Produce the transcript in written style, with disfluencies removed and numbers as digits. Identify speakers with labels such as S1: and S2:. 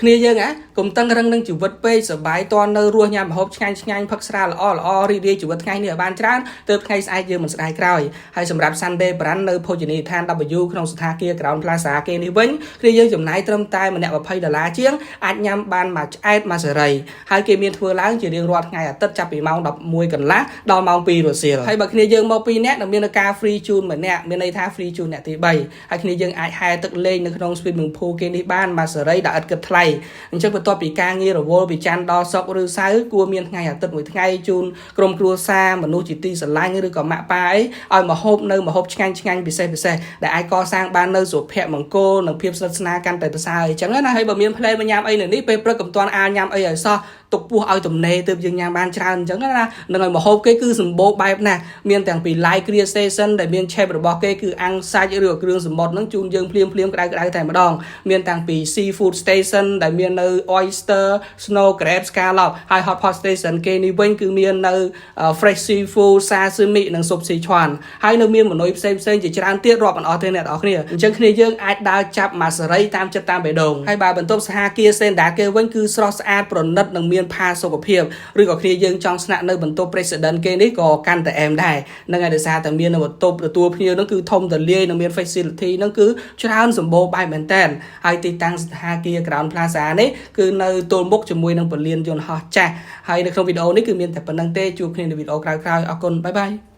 S1: គ្នាយើងកុំតឹងរឹងនឹងជីវិតពេកសប្បាយតននៅរស់ញ៉ាំម្ហូបឆ្ងាញ់ៗផឹកស្រាល្អរីករាយជីវិតថ្ងៃនេះឲ្យបានច្រើនទើបថ្ងៃស្អែកយើងមិនស្ដាយក្រោយហើយសម្រាប់ Sunday Brand នៅភោជនីយដ្ឋាន W ក្នុងសន្តាគារ Crown Plaza គេនេះវិញគ្នាយើងចំណាយត្រឹមតែម្នាក់$20ជាងអាចញ៉ាំបានមួយឆ្អែតមួយសេរីហើយគេមានធ្វើឡើងជារៀងរាល់ថ្ងៃអាទិត្យចាប់ពីម៉ោង 11 កន្លះដល់ម៉ោង 2 រសៀលហើយបើគ្នាយើងមក2នាក់នឹងមានការ free ជូនម្នាក់មានន័យថា free ជូនអ្នកទី3ហើយគ្នាយើងអាចហែទឹកលេងនៅក្នុង swimming pool គេនេះបានមួយសេរីដែលឥតគិតថ្លៃអញ្ចឹងបន្ទាប់ពីការងាររវល់ពីច័ន្ទដល់សុក្រឬសៅរ៍គួរមានថ្ងៃអាទិត្យមួយថ្ងៃជូនក្រុមគ្រួសារមនុស្សជាទីស្រឡាញ់ឬក៏ម៉ាក់ប៉ាអីឲ្យមកហូបនៅម្ហូបឆ្ងាញ់ពិសេសដែលអាចកសាងបាននៅសុភមង្គលនិងភាពស្និទ្ធស្នាលកាន់តែប្រសើរអញ្ចឹងណាហើយបើមានផ្លែមកញ៉ាំអីនៅនេះពេលព្រឹកកំតាន់អាញ៉ាំអីឲ្យសោះទុកពោះឲ្យទំនេរទើបយើងញ៉ាំបានច្រើនអញ្ចឹងណានឹងឲ្យម្ហូបគេគឺសម្បូរបែបណាស់មានទាំងពី Live Grill Station ដែលមាន chef របស់គេគឺអាំងសាច់ឬក៏គ្រឿងសមុទ្រហ្នឹងជូនយើងភ្លាមក្តៅតែម្ដងមានទាំងពី Seafood Station ដែលមាននៅ Oyster Snow Crab Scallop ហើយ Hot Pot Station គេនេះវិញគឺមាននៅ Fresh Seafood Sashimi និង Soup Sichuan ហើយនៅមានម៉ឺនុយផ្សេងជាច្រើនទៀតរាប់មិនអស់ទេអ្នកនរគ្នាអញ្ចឹងគ្នាយើងអាចដើរចាប់មួយសេរីតាមចិត្តតាមបេះដូងហើយបើបន្ទប់សហគារ Senda គេវិញគឺស្រស់ស្អាតប្រណិតនិងមានផាសុខភាពឬក៏គ្នាយើងចង់ស្នាក់នៅបន្ទប់ President គេនេះក៏កាន់តែអែមដែរនឹងឲ្យដោយសារតែមាននៅបន្ទប់ទទួលភ្ញៀវនោះគឺធំទូលាយនិងមាន facility នោះគឺច្រើនសម្បូរបែបមែនតើហើយទីតាំងសន្តាគារ Crown Plaza នេះគឺនៅទល់មុខជាមួយនឹងពលានយន្តហោះចាស់ហើយនៅក្នុងវីដេអូនេះគឺមានតែប៉ុណ្្នឹងទេជួបគ្នានៅវីដេអូក្រោយៗអរគុណបាយបាយ